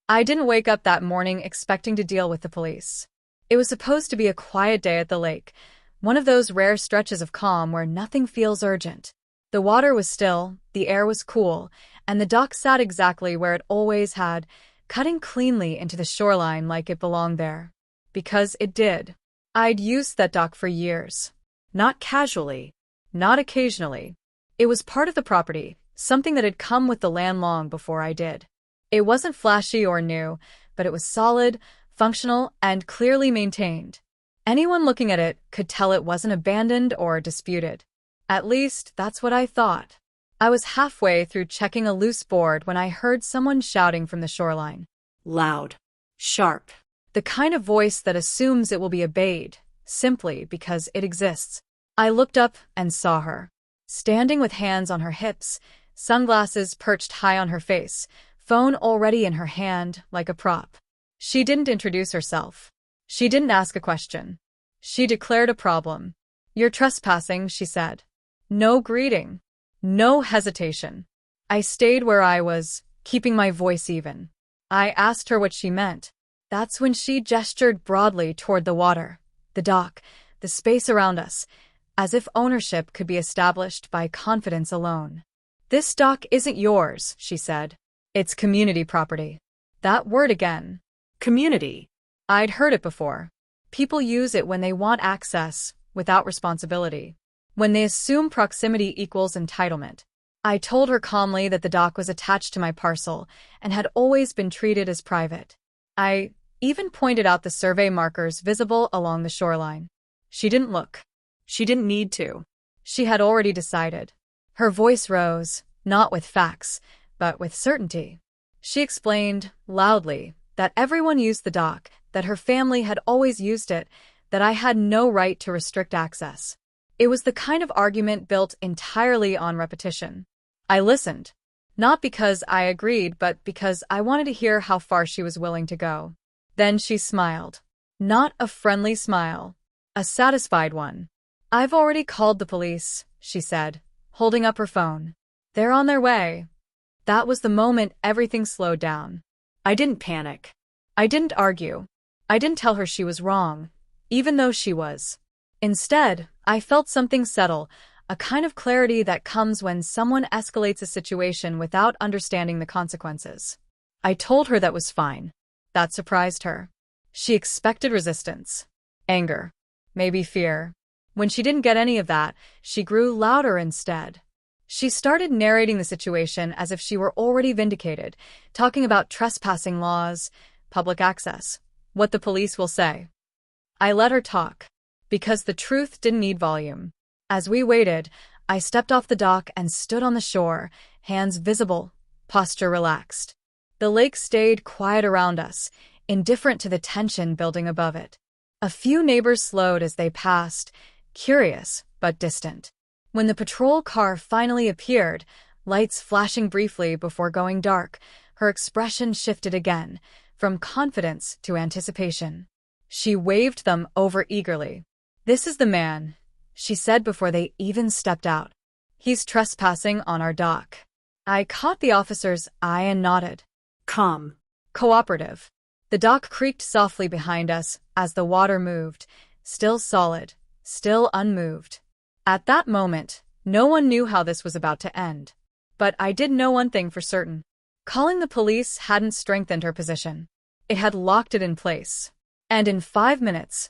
I didn't wake up that morning expecting to deal with the police. It was supposed to be a quiet day at the lake, one of those rare stretches of calm where nothing feels urgent. The water was still, the air was cool, and the dock sat exactly where it always had, cutting cleanly into the shoreline like it belonged there. Because it did. I'd used that dock for years. Not casually. Not occasionally. It was part of the property, something that had come with the land long before I did. It wasn't flashy or new, but it was solid, functional, and clearly maintained. Anyone looking at it could tell it wasn't abandoned or disputed. At least, that's what I thought. I was halfway through checking a loose board when I heard someone shouting from the shoreline. Loud. Sharp. The kind of voice that assumes it will be obeyed, simply because it exists. I looked up and saw her. Standing with hands on her hips, sunglasses perched high on her face, phone already in her hand like a prop. She didn't introduce herself. She didn't ask a question. She declared a problem. "You're trespassing," she said. No greeting. No hesitation. I stayed where I was, keeping my voice even. I asked her what she meant. That's when she gestured broadly toward the water, the dock, the space around us, as if ownership could be established by confidence alone. "This dock isn't yours," she said. "It's community property." That word again. Community. I'd heard it before. People use it when they want access, without responsibility. When they assume proximity equals entitlement. I told her calmly that the dock was attached to my parcel and had always been treated as private. I even pointed out the survey markers visible along the shoreline. She didn't look. She didn't need to. She had already decided. Her voice rose, not with facts, but with certainty. She explained, loudly, that everyone used the dock, that her family had always used it, that I had no right to restrict access. It was the kind of argument built entirely on repetition. I listened. Not because I agreed, but because I wanted to hear how far she was willing to go. Then she smiled. Not a friendly smile. A satisfied one. "I've already called the police," she said, holding up her phone. "They're on their way." That was the moment everything slowed down. I didn't panic. I didn't argue. I didn't tell her she was wrong, even though she was. Instead, I felt something settle, a kind of clarity that comes when someone escalates a situation without understanding the consequences. I told her that was fine. That surprised her. She expected resistance. Anger. Maybe fear. When she didn't get any of that, she grew louder instead. She started narrating the situation as if she were already vindicated, talking about trespassing laws, public access, what the police will say. I let her talk, because the truth didn't need volume. As we waited, I stepped off the dock and stood on the shore, hands visible, posture relaxed. The lake stayed quiet around us, indifferent to the tension building above it. A few neighbors slowed as they passed, curious but distant. When the patrol car finally appeared, lights flashing briefly before going dark, her expression shifted again, from confidence to anticipation. She waved them over eagerly. "This is the man," she said before they even stepped out. "He's trespassing on our dock." I caught the officer's eye and nodded. Calm. Cooperative. The dock creaked softly behind us as the water moved, still solid, still unmoved. At that moment, no one knew how this was about to end. But I did know one thing for certain. Calling the police hadn't strengthened her position. It had locked it in place. And in 5 minutes,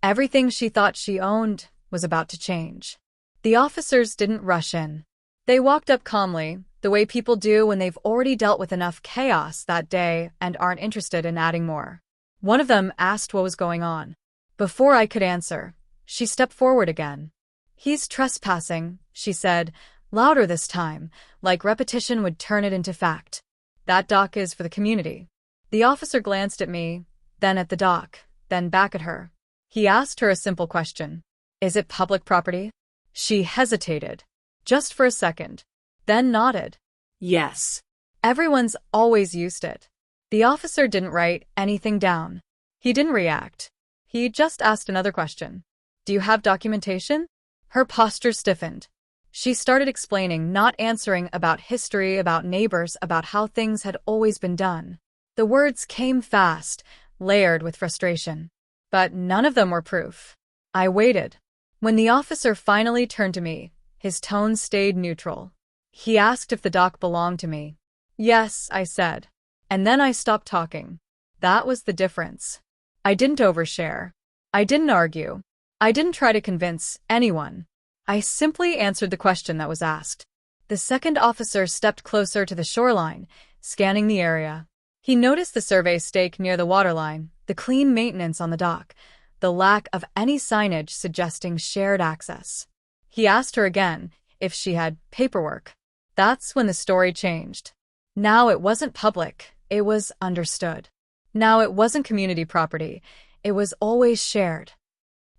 everything she thought she owned was about to change. The officers didn't rush in. They walked up calmly, the way people do when they've already dealt with enough chaos that day and aren't interested in adding more. One of them asked what was going on. Before I could answer, she stepped forward again. "He's trespassing," she said, louder this time, like repetition would turn it into fact. "That dock is for the community." The officer glanced at me, then at the dock, then back at her. He asked her a simple question. "Is it public property?" She hesitated, just for a second, then nodded. Yes. Everyone's always used it. The officer didn't write anything down. He didn't react. He just asked another question. "Do you have documentation?" Her posture stiffened. She started explaining, not answering, about history, about neighbors, about how things had always been done. The words came fast, layered with frustration. But none of them were proof. I waited. When the officer finally turned to me, his tone stayed neutral. He asked if the dock belonged to me. Yes, I said. And then I stopped talking. That was the difference. I didn't overshare. I didn't argue. I didn't try to convince anyone. I simply answered the question that was asked. The second officer stepped closer to the shoreline, scanning the area. He noticed the survey stake near the waterline, the clean maintenance on the dock, the lack of any signage suggesting shared access. He asked her again if she had paperwork. That's when the story changed. Now it wasn't public, it was understood. Now it wasn't community property, it was always shared.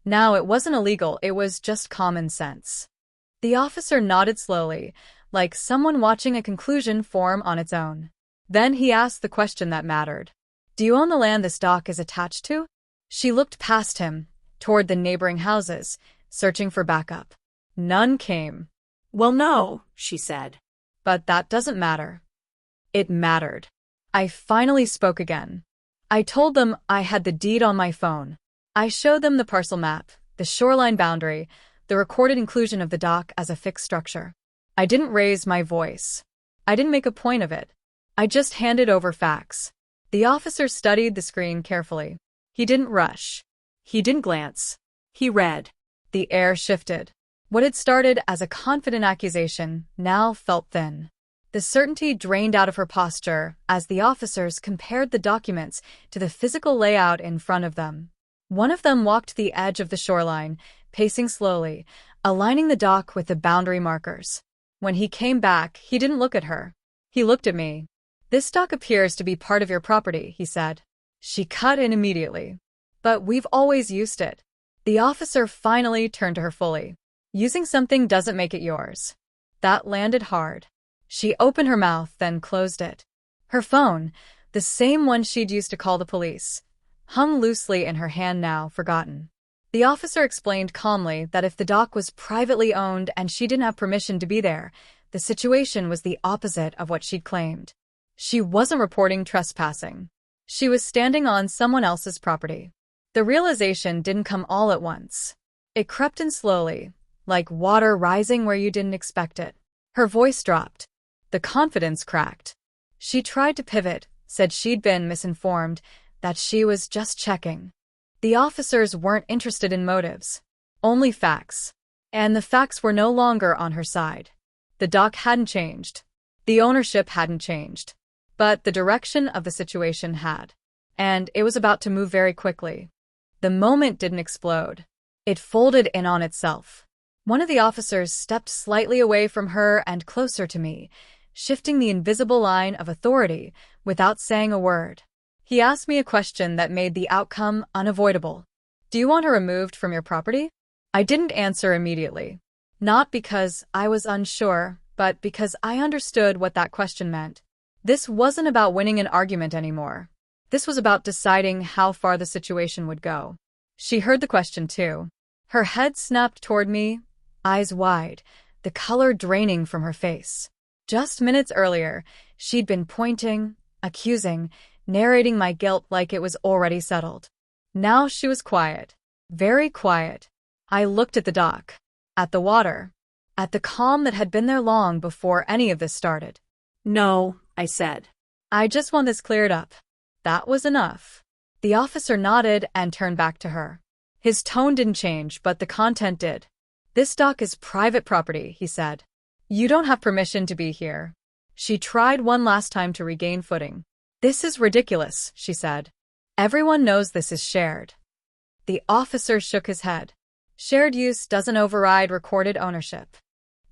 Now it wasn't illegal, it was just common sense. The officer nodded slowly, like someone watching a conclusion form on its own. Then he asked the question that mattered. Do you own the land this dock is attached to? She looked past him, toward the neighboring houses, searching for backup. None came. Well, no, she said. But that doesn't matter. It mattered. I finally spoke again. I told them I had the deed on my phone. I showed them the parcel map, the shoreline boundary, the recorded inclusion of the dock as a fixed structure. I didn't raise my voice. I didn't make a point of it. I just handed over facts. The officer studied the screen carefully. He didn't rush. He didn't glance. He read. The air shifted. What had started as a confident accusation now felt thin. The certainty drained out of her posture as the officers compared the documents to the physical layout in front of them. One of them walked the edge of the shoreline, pacing slowly, aligning the dock with the boundary markers. When he came back, he didn't look at her. He looked at me. This dock appears to be part of your property, he said. She cut in immediately. But we've always used it. The officer finally turned to her fully. Using something doesn't make it yours. That landed hard. She opened her mouth, then closed it. Her phone, the same one she'd used to call the police, hung loosely in her hand now, forgotten. The officer explained calmly that if the dock was privately owned and she didn't have permission to be there, the situation was the opposite of what she'd claimed. She wasn't reporting trespassing. She was standing on someone else's property. The realization didn't come all at once. It crept in slowly, like water rising where you didn't expect it. Her voice dropped. The confidence cracked. She tried to pivot, said she'd been misinformed, that she was just checking. The officers weren't interested in motives, only facts. And the facts were no longer on her side. The dock hadn't changed. The ownership hadn't changed. But the direction of the situation had. And it was about to move very quickly. The moment didn't explode. It folded in on itself. One of the officers stepped slightly away from her and closer to me, shifting the invisible line of authority without saying a word. He asked me a question that made the outcome unavoidable. Do you want her removed from your property? I didn't answer immediately. Not because I was unsure, but because I understood what that question meant. This wasn't about winning an argument anymore. This was about deciding how far the situation would go. She heard the question too. Her head snapped toward me, eyes wide, the color draining from her face. Just minutes earlier, she'd been pointing, accusing, narrating my guilt like it was already settled. Now she was quiet, very quiet. I looked at the dock, at the water, at the calm that had been there long before any of this started. No, I said. I just want this cleared up. That was enough. The officer nodded and turned back to her. His tone didn't change, but the content did. This dock is private property, he said. You don't have permission to be here. She tried one last time to regain footing. This is ridiculous, she said. Everyone knows this is shared. The officer shook his head. Shared use doesn't override recorded ownership.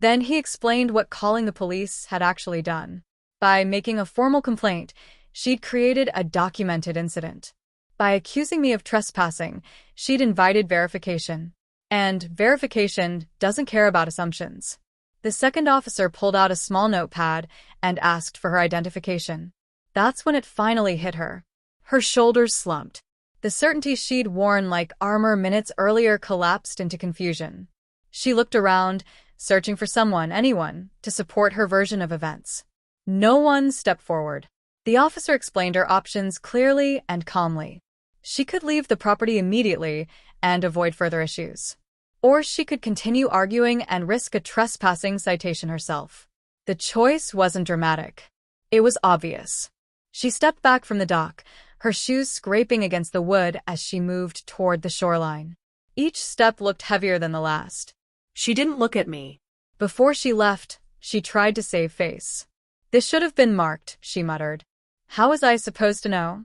Then he explained what calling the police had actually done. By making a formal complaint, she'd created a documented incident. By accusing me of trespassing, she'd invited verification. And verification doesn't care about assumptions. The second officer pulled out a small notepad and asked for her identification. That's when it finally hit her. Her shoulders slumped. The certainty she'd worn like armor minutes earlier collapsed into confusion. She looked around, searching for someone, anyone, to support her version of events. No one stepped forward. The officer explained her options clearly and calmly. She could leave the property immediately and avoid further issues. Or she could continue arguing and risk a trespassing citation herself. The choice wasn't dramatic. It was obvious. She stepped back from the dock, her shoes scraping against the wood as she moved toward the shoreline. Each step looked heavier than the last. She didn't look at me. Before she left, she tried to save face. "This should have been marked," she muttered. "How was I supposed to know?"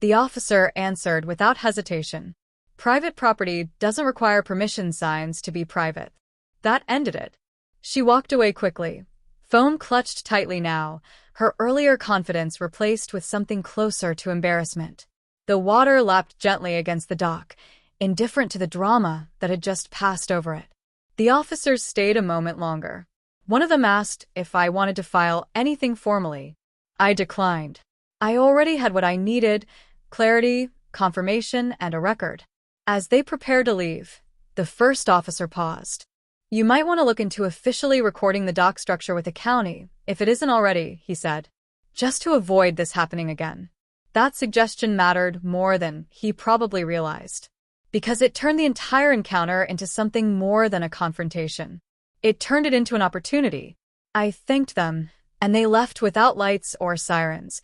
The officer answered without hesitation. "Private property doesn't require permission signs to be private." That ended it. She walked away quickly. Foam clutched tightly now, her earlier confidence replaced with something closer to embarrassment. The water lapped gently against the dock, indifferent to the drama that had just passed over it. The officers stayed a moment longer. One of them asked if I wanted to file anything formally. I declined. I already had what I needed: clarity, confirmation, and a record. As they prepared to leave, the first officer paused. "You might want to look into officially recording the dock structure with the county, if it isn't already," he said, "just to avoid this happening again." That suggestion mattered more than he probably realized, because it turned the entire encounter into something more than a confrontation. It turned it into an opportunity. I thanked them, and they left without lights or sirens.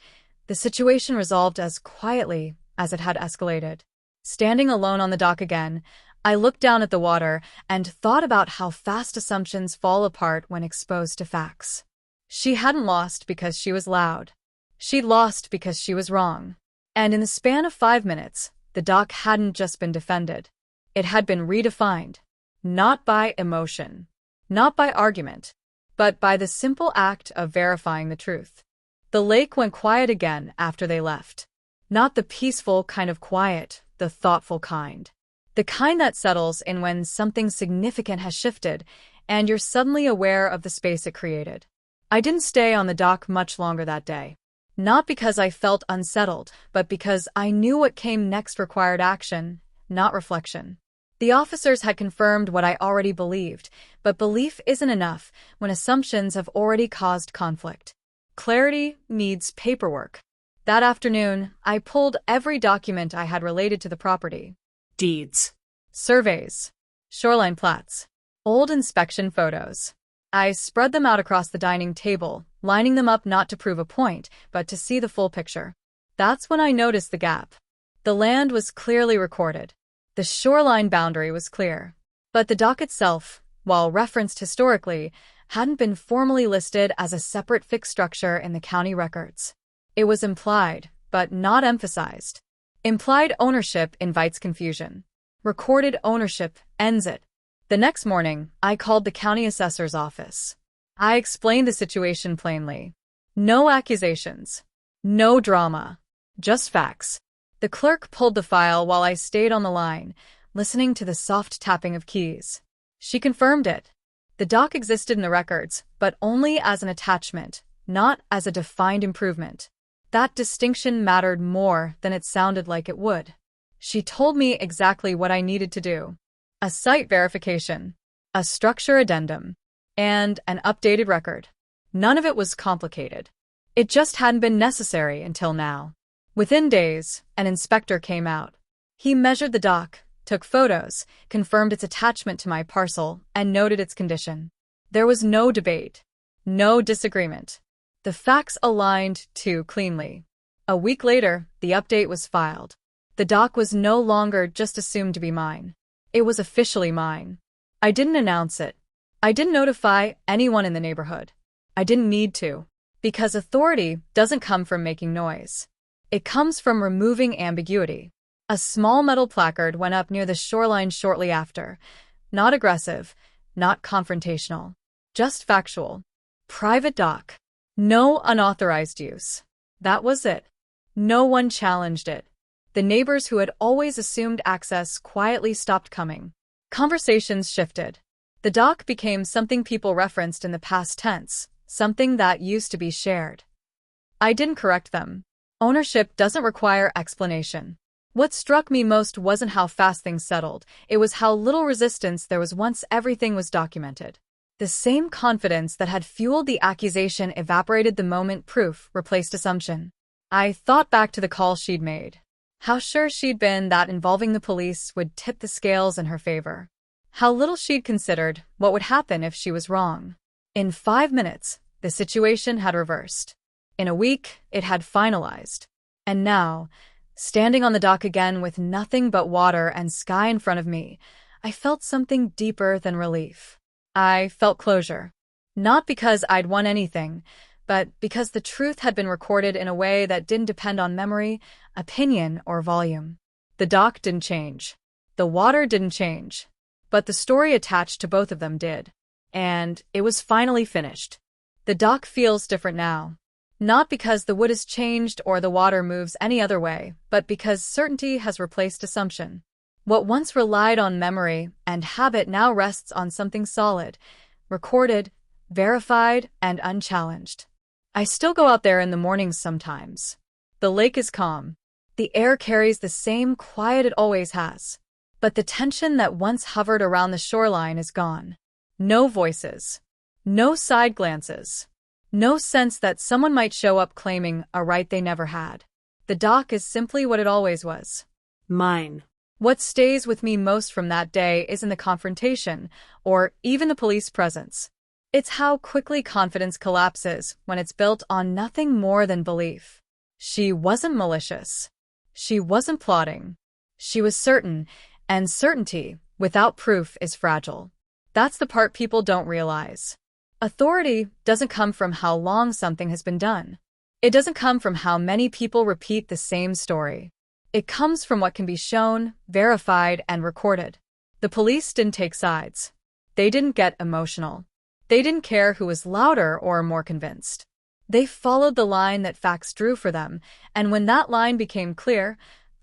The situation resolved as quietly as it had escalated. Standing alone on the dock again, I looked down at the water and thought about how fast assumptions fall apart when exposed to facts. She hadn't lost because she was loud. She'd lost because she was wrong. And in the span of 5 minutes, the dock hadn't just been defended. It had been redefined. Not by emotion, not by argument, but by the simple act of verifying the truth. The lake went quiet again after they left. Not the peaceful kind of quiet, the thoughtful kind. The kind that settles in when something significant has shifted and you're suddenly aware of the space it created. I didn't stay on the dock much longer that day. Not because I felt unsettled, but because I knew what came next required action, not reflection. The officers had confirmed what I already believed, but belief isn't enough when assumptions have already caused conflict. Clarity needs paperwork. That afternoon, I pulled every document I had related to the property. Deeds. Surveys. Shoreline plats. Old inspection photos. I spread them out across the dining table, lining them up not to prove a point, but to see the full picture. That's when I noticed the gap. The land was clearly recorded. The shoreline boundary was clear. But the dock itself, while referenced historically, hadn't been formally listed as a separate fixed structure in the county records. It was implied, but not emphasized. Implied ownership invites confusion. Recorded ownership ends it. The next morning, I called the county assessor's office. I explained the situation plainly. No accusations. No drama. Just facts. The clerk pulled the file while I stayed on the line, listening to the soft tapping of keys. She confirmed it. The dock existed in the records, but only as an attachment, not as a defined improvement. That distinction mattered more than it sounded like it would. She told me exactly what I needed to do. A site verification, a structure addendum, and an updated record. None of it was complicated. It just hadn't been necessary until now. Within days, an inspector came out. He measured the dock, took photos, confirmed its attachment to my parcel, and noted its condition. There was no debate, no disagreement. The facts aligned too cleanly. A week later, the update was filed. The dock was no longer just assumed to be mine. It was officially mine. I didn't announce it. I didn't notify anyone in the neighborhood. I didn't need to, because authority doesn't come from making noise. It comes from removing ambiguity. A small metal placard went up near the shoreline shortly after. Not aggressive, not confrontational, just factual. Private dock. No unauthorized use. That was it. No one challenged it. The neighbors who had always assumed access quietly stopped coming. Conversations shifted. The dock became something people referenced in the past tense, something that used to be shared. I didn't correct them. Ownership doesn't require explanation. What struck me most wasn't how fast things settled, it was how little resistance there was once everything was documented. The same confidence that had fueled the accusation evaporated the moment proof replaced assumption. I thought back to the call she'd made. How sure she'd been that involving the police would tip the scales in her favor. How little she'd considered what would happen if she was wrong. In 5 minutes, the situation had reversed. In a week, it had finalized. And now, standing on the dock again with nothing but water and sky in front of me, I felt something deeper than relief. I felt closure. Not because I'd won anything, but because the truth had been recorded in a way that didn't depend on memory, opinion, or volume. The dock didn't change. The water didn't change. But the story attached to both of them did. And it was finally finished. The dock feels different now. Not because the wood has changed or the water moves any other way, but because certainty has replaced assumption. What once relied on memory and habit now rests on something solid, recorded, verified, and unchallenged. I still go out there in the mornings sometimes. The lake is calm. The air carries the same quiet it always has. But the tension that once hovered around the shoreline is gone. No voices. No side glances. No sense that someone might show up claiming a right they never had. The dock is simply what it always was. Mine. What stays with me most from that day isn't the confrontation, or even the police presence. It's how quickly confidence collapses when it's built on nothing more than belief. She wasn't malicious. She wasn't plotting. She was certain, and certainty, without proof, is fragile. That's the part people don't realize. Authority doesn't come from how long something has been done. It doesn't come from how many people repeat the same story. It comes from what can be shown, verified, and recorded. The police didn't take sides. They didn't get emotional. They didn't care who was louder or more convinced. They followed the line that facts drew for them, and when that line became clear,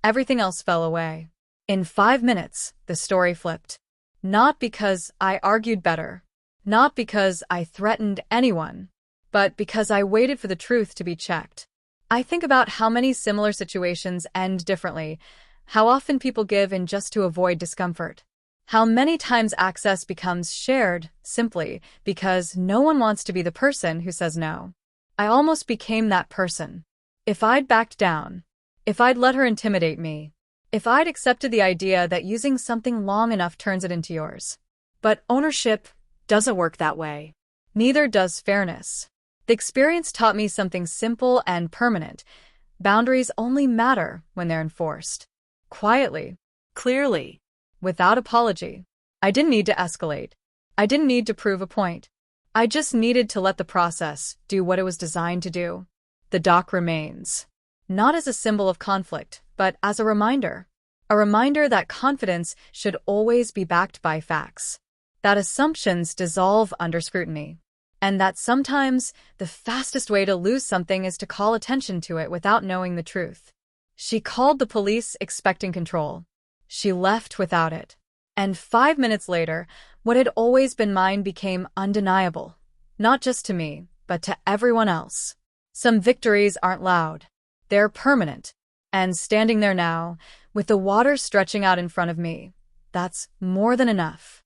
everything else fell away. In 5 minutes, the story flipped. Not because I argued better. Not because I threatened anyone. But because I waited for the truth to be checked. I think about how many similar situations end differently, how often people give in just to avoid discomfort. How many times access becomes shared simply because no one wants to be the person who says no. I almost became that person. If I'd backed down, if I'd let her intimidate me, if I'd accepted the idea that using something long enough turns it into yours. But ownership doesn't work that way. Neither does fairness. The experience taught me something simple and permanent. Boundaries only matter when they're enforced. Quietly. Clearly. Without apology. I didn't need to escalate. I didn't need to prove a point. I just needed to let the process do what it was designed to do. The dock remains. Not as a symbol of conflict, but as a reminder. A reminder that confidence should always be backed by facts. That assumptions dissolve under scrutiny. And that sometimes the fastest way to lose something is to call attention to it without knowing the truth. She called the police expecting control. She left without it. And 5 minutes later, what had always been mine became undeniable. Not just to me, but to everyone else. Some victories aren't loud. They're permanent. And standing there now, with the water stretching out in front of me, that's more than enough.